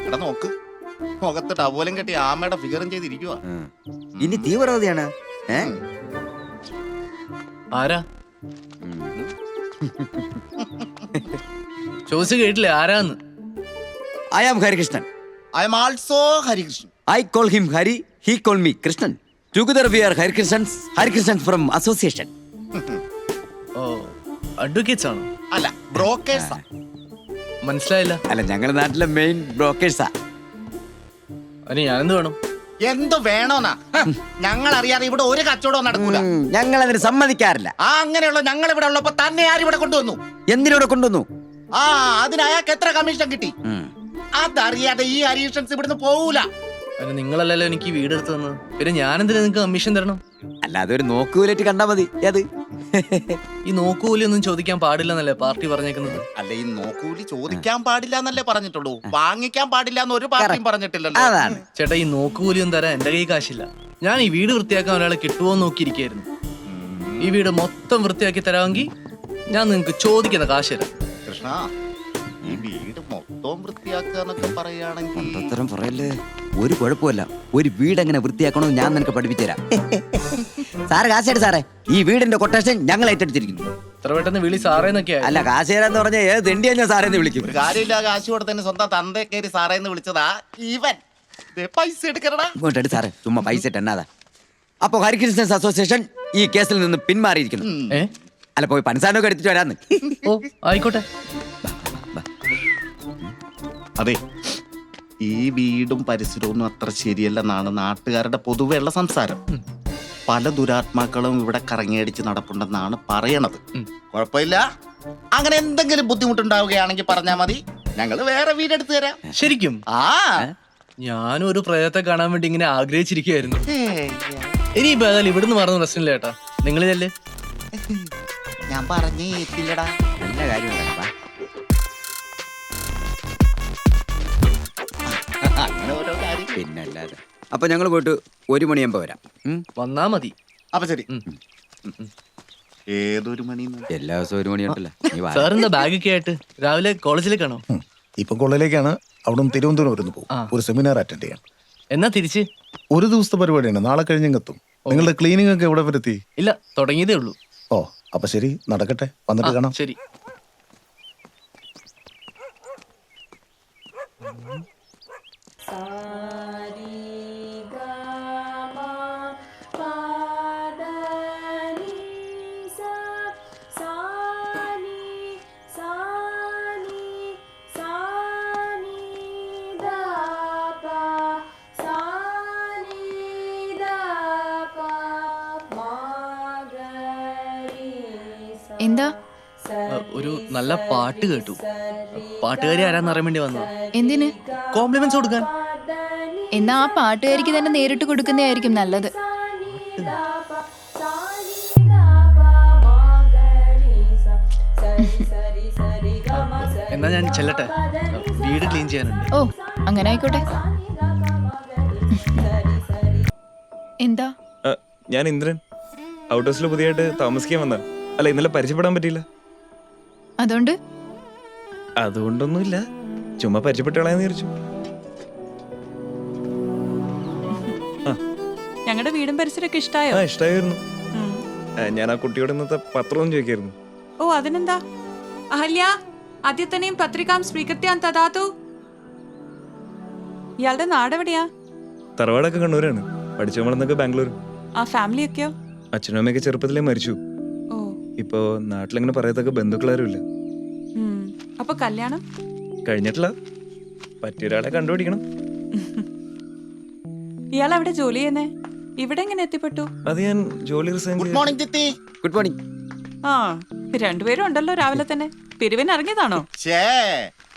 എടാ നോക്ക്, മുഖത്ത് ടവലും കെട്ടി ആമയുടെ ഫിഗറും ചെയ്തിരിക്കുക. ഇനി തീവ്രവാദിയാണ്. ആരാ ചോദിച്ചു കേട്ടില്ലേ ആരാന്ന്? I am Harikrishnan. I am also Harikrishnan. I call him Hari, he call me Krishnan. Together we are Harikrishnans from association. ഓ അഡ്വക്കേറ്റ്സ് ആണോ? അല്ല, ബ്രോക്കേഴ്സാ. മനസ്സിലായില്ല. അല്ല, ഞങ്ങളുടെ നാട്ടിലെ മെയിൻ ബ്രോക്കേഴ്സാ. അതിന് ഞാനെന്ത് വേണം? എന്ത് വേണോന്നാ? ഞങ്ങൾ അറിയാതെ ഇവിടെ ഒരു കച്ചവടവും നടക്കൂല. ഞങ്ങൾ അതിന് സമ്മതിക്കാറില്ല. അങ്ങനെയുള്ള ഞങ്ങൾ ഇവിടെ ഉള്ളപ്പോ തന്നെ ആരിവിടെ കൊണ്ടുവന്നു? എന്തിനൂടെ കൊണ്ടുവന്നു? അതിന് അയാൾക്ക് എത്ര കമ്മീഷൻ കിട്ടി? അതറിയാതെ ഈ ഹരീഷൻസ് ഇവിടുന്ന് പോവൂല. അതിന് നിങ്ങളല്ലല്ലോ എനിക്ക് ഈ വീട് എടുത്തു തന്നത്. പിന്നെ ഞാനെന്തിനാ നിങ്ങൾക്ക് കമ്മീഷൻ തരണം? അല്ല, അതൊരു നോക്കുകൂലായിട്ട് കണ്ടാ മതി. അത് ഈ നോക്കൂലി ഒന്നും ചോദിക്കാൻ പാടില്ലെന്നല്ലേ പാർട്ടി പറഞ്ഞേക്കുന്നത്? അല്ല, ഈ നോക്കൂലി ചോദിക്കാൻ പാടില്ല എന്നല്ലേ പറഞ്ഞിട്ടുള്ളൂ, വാങ്ങിക്കാൻ പാടില്ല എന്ന് ഒരു പാർട്ടിയും പറഞ്ഞിട്ടില്ലല്ലോ. അതാണ് ചേട്ടാ, ഈ നോക്കൂലിയും തരാൻ എന്റെ കൈ കാശില്ല. ഞാൻ ഈ വീട് വൃത്തിയാക്കാൻ ഒരാളെ കിട്ടുമോ നോക്കിയിരിക്കായിരുന്നു. ഈ വീട് മൊത്തം വൃത്തിയാക്കി തരാമെങ്കിൽ ഞാൻ നിങ്ങൾക്ക് ചോദിക്കുന്ന കാശ് തരാം. കൃഷ്ണ, ഈ വീട് മൊത്തം വൃത്തിയാക്കുക എന്നൊക്കെ പറയുകയാണെങ്കിൽ അത്തരം പറയല്ലേ. ഒരു കുഴപ്പമില്ല. ഒരു വീട് എങ്ങനെ വൃത്തിയാക്കണമെന്ന് ഞാൻ നിനക്ക് പഠിപ്പിച്ചുതരാം. സാറ് കാശേട് സാറേ, ഈ വീടിന്റെ കൊട്ടേഷൻ ഞങ്ങൾ ഏറ്റെടുത്തിരിക്കുന്നു. ഇത്ര പെട്ടെന്ന് വിളി സാറേന്നൊക്കെ. അല്ല, കാശേരാന്ന് പറഞ്ഞാൽ ഏത് തെണ്ടിയാ ഞാൻ സാറേന്ന് വിളിക്കും. ഒരു കാര്യമില്ല, കാശ് കൊടുത്തന്നെ സ്വന്തം തന്തേ കയറി സാറേന്ന് വിളിച്ചതാ ഇവൻ. പൈസ എടുക്കണടാ. ഇങ്ങോട്ടെടുത്ത് സാറേ, ചുമ്മാ പൈസ ഇട്ടെന്നാതാ. അപ്പൊ ഹരികൃഷ്ണൻസ് അസോസിയേഷൻ ഈ കേസിൽ നിന്ന് പിന്മാറിയിരിക്കുന്നു. അല്ല, പോയി പൻസാനൊക്കെ എടുത്തിട്ട് വരാന്ന്. ഓ ആയിക്കോട്ടെ. അതെ, ഈ വീടും പരിസരവും അത്ര ശരിയല്ലെന്നാണ് നാട്ടുകാരുടെ പൊതുവെയുള്ള സംസാരം. പല ദുരാത്മാക്കളും ഇവിടെ കറങ്ങിയടിച്ച് നടപ്പുണ്ടെന്നാണ് പറയണത്. കുഴപ്പമില്ല, അങ്ങനെ എന്തെങ്കിലും ബുദ്ധിമുട്ടുണ്ടാവുകയാണെങ്കിൽ പറഞ്ഞാൽ മതി, ഞങ്ങൾ വേറെ വീടെടുത്ത് തരാം. ശരിക്കും? ഞാനും ഒരു പ്രേതത്തെ കാണാൻ വേണ്ടി ഇങ്ങനെ ആഗ്രഹിച്ചിരിക്കുകയായിരുന്നു. ഇനിയിപ്പോ ഏതായാലും ഇവിടുന്ന് മാറുന്ന പ്രശ്നമില്ല ചേട്ടാ, നിങ്ങളിതല്ലേ. ഞാൻ പറഞ്ഞേ ഏറ്റില്ലടാ. നല്ല കാര്യമുള്ള അങ്ങനെ ഓരോ കാര്യം. പിന്നെ അല്ലാതെ. അപ്പൊ ഞങ്ങൾ പോയിട്ട് 1 മണിയാകുമ്പോ വരാം. വന്നാ മതി. അപ്പൊ ശരി. ഏതൊരു മണി? എല്ലാ ദിവസവും 1 മണിയുണ്ടല്ലോ. സാറെന്താ ബാഗൊക്കെ ആയിട്ട് രാവിലെ കോളേജിലേക്കാണോ? ഇപ്പൊ കോളേജിലേക്കാണ്. അവിടെ നിന്ന് തിരുവനന്തപുരം പോകും, ഒരു സെമിനാർ അറ്റൻഡ് ചെയ്യാൻ. എന്നാ തിരിച്ച്? ഒരു ദിവസത്തെ പരിപാടിയാണ്, നാളെ കഴിഞ്ഞെത്തും. നിങ്ങളുടെ ക്ലീനിങ് ഒക്കെ എവിടെ വരുത്തി? ഇല്ല, തുടങ്ങിയതേ ഉള്ളൂ. ഓ, അപ്പൊ ശരി, നടക്കട്ടെ, വന്നിട്ട് കാണാം. ശരി. എന്താ? ഒരു നല്ല പാട്ട് കേട്ടു. പാട്ടുകാരി ആരാന്ന് അറിയാൻ വേണ്ടി വന്നു. എന്തിന്? കോംപ്ലിമെന്റ്സ് കൊടുക്കാൻ. എന്നാ ആ പാട്ടുകാരിക്ക് തന്നെ നേരിട്ട് കൊടുക്കുന്നതായിരിക്കും നല്ലത്. എന്നാ ഞാൻ ചെല്ലട്ടെ, വീട് ക്ലീൻ ചെയ്യാനുണ്ട്. ഓ, അങ്ങനെ ആയിക്കോട്ടെ. എന്താ? ഞാൻ ഇന്ദ്രൻ, ഔട്ട് ഹൗസിൽ പുതിയതായിട്ട് താമസിക്കാൻ വന്ന. അല്ല, ഇന്നലെ പരിചയപ്പെടാൻ പറ്റിയില്ല. അതുകൊണ്ട്? അതുകൊണ്ടൊന്നുമില്ല, ചുമ്മാ പരിചയപ്പെട്ടോളാന്ന് വിചാരിച്ചു. ഞങ്ങളുടെ വീടും പരിസരമൊക്കെ ഇഷ്ടായോ? ഇഷ്ടായിരുന്നു. ഞാൻ ആ കുട്ടിയോട് ഇന്നത്തെ പത്രവും ചോദിക്കായിരുന്നു. ഓ, അതിനെന്താ? അഹല്യ ആദ്യത്തനെയും പത്രികാം സ്വീകൃത്യാൻ തദാതു. ഇയാളുടെ നാടെവിടെയാ? തറവാടൊക്കെ കണ്ണൂരാണ്, പഠിച്ചു വളർന്നൊക്കെ ബാംഗ്ലൂർ. ആ ഫാമിലിയൊക്കെയോ? അച്ഛനും അമ്മയൊക്കെ ചെറുപ്പത്തിലേ മരിച്ചു. ഓ, ഇപ്പോ നാട്ടിലെങ്ങനെ പറയത്തൊക്കെ ബന്ധുക്കളാരും ഇല്ല. അപ്പൊ കല്യാണം കഴിഞ്ഞിട്ടില്ല, പറ്റിയൊരാളെ കണ്ടുപിടിക്കണം. ഇയാൾ എവിടെ ജോലി ചെയ്യുന്നേ? ഇവിടെ എങ്ങനെ എത്തിപ്പെട്ടു? അത് ഞാൻ ജോലി resign. Good morning Jithi. Good morning. ആ, രണ്ടുപേരും ഉണ്ടല്ലോ രാവിലെ തന്നെ. പിരിവിന് ഇറങ്ങിയതാണോ?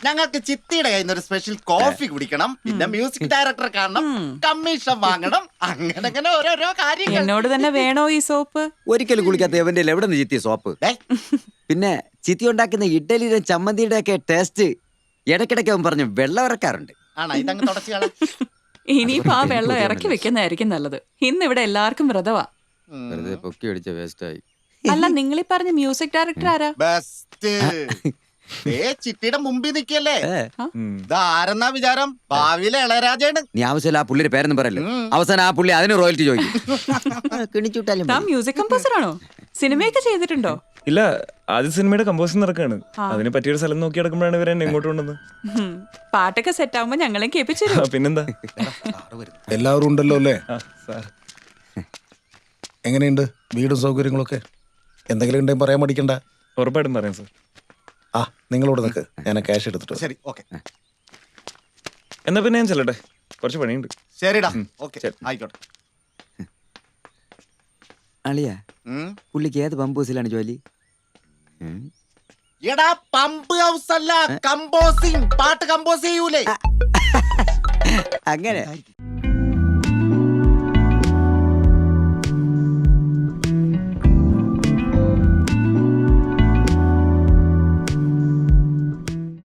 ഞങ്ങൾക്ക് ചിത്തിയുടെ കയ്യിൽ നിന്ന് ഒരു സ്പെഷ്യൽ കോഫി കുടിക്കണം, പിന്നെ മ്യൂസിക് ഡയറക്ടറെ കാണണം, കമ്മീഷൻ വാങ്ങണം, അങ്ങനെ ഓരോരോ കാര്യങ്ങൾ. എന്നോട് തന്നെ വേണോ ഈ സോപ്പ്? ഒരിക്കലും കുളിക്കാത്ത എവന്റെ എവിടെ നിന്ന് ചിത്തിയ സോപ്പ്? പിന്നെ ചിത്തി ഉണ്ടാക്കുന്ന ഇഡ്ഡലിയുടെ ചമ്മന്തിയുടെ ഒക്കെ ടേസ്റ്റ് ഇടയ്ക്കിടയ്ക്ക് അവൻ പറഞ്ഞു വെള്ളം ഇറക്കാറുണ്ട്. ഇനിയിപ്പോ ആ വെള്ളം ഇറക്കി വെക്കുന്നതായിരിക്കും നല്ലത്. ഇന്ന് ഇവിടെ എല്ലാവർക്കും വ്രതവാ. പൊക്കി അടിച്ച വേസ്റ്റായി. അല്ല, നിങ്ങളീ പറഞ്ഞ മ്യൂസിക് ഡയറക്ടർ ആരാ? ചിട്ടിയുടെ മുമ്പിൽ നിൽക്കല്ലേ ഉം. ഇതാരെന്നാ വിചാരം ഭാവിയിലെ ഇളയരാജയാണ്. നീ ആവശ്യമില്ല ആ പുള്ളിയുടെ പേരൊന്നും പറയല്ലേ. അവസാനം ആ പുള്ളി അതിന് റോയൽറ്റി ചോദിക്കും. കിണിച്ചുവിട്ടാലും താൻ മ്യൂസിക് കമ്പോസർ ആണോ? സിനിമയൊക്കെ ചെയ്തിട്ടുണ്ടോ? ഇല്ല, ആദ്യ സിനിമയുടെ കമ്പോസിംഗ് നടക്കാണ്. അതിന് പറ്റിയൊരു സ്ഥലം നോക്കി നടക്കുമ്പോഴാണ് ഇവരെ എന്നെ ഇങ്ങോട്ട് കൊണ്ടുവന്നത്. ഉം. പാട്ടൊക്കെ സെറ്റ് ആവുമ്പോ ഞങ്ങളെയും കേൾപ്പിച്ചു ആ, പിന്നെന്താ. എല്ലാവരും ഉണ്ടല്ലോ അല്ലേ? ആ, സാർ. എങ്ങനെയുണ്ട് വീടും സൗകര്യങ്ങളൊക്കെ? എന്തെങ്കിലും ഉണ്ടെങ്കിൽ പറയാൻ മടിക്കണ്ട. ഉറപ്പായിട്ടും പറയാം സാർ. ആ നിങ്ങളോട് നിൽക്ക്, ഞാൻ ക്യാഷ് എടുത്തിട്ട് വരാം. ശരി, ഓക്കെ. എന്നാ പിന്നെ ഞാൻ ചെല്ലട്ടെ, കുറച്ച് പണിയുണ്ട്. ശരിടാ, ഓക്കെ, ശരി. ആയിക്കോട്ടെ. അളിയാ ഉം. പുള്ളിക്ക് ഏത് പമ്പ് ഹൗസിലാണ് ജോലി? എടാ പമ്പ് ഹൗസ് അല്ല, കമ്പോസിങ്. പാട്ട് കമ്പോസ് ചെയ്യൂലേ? അങ്ങനെ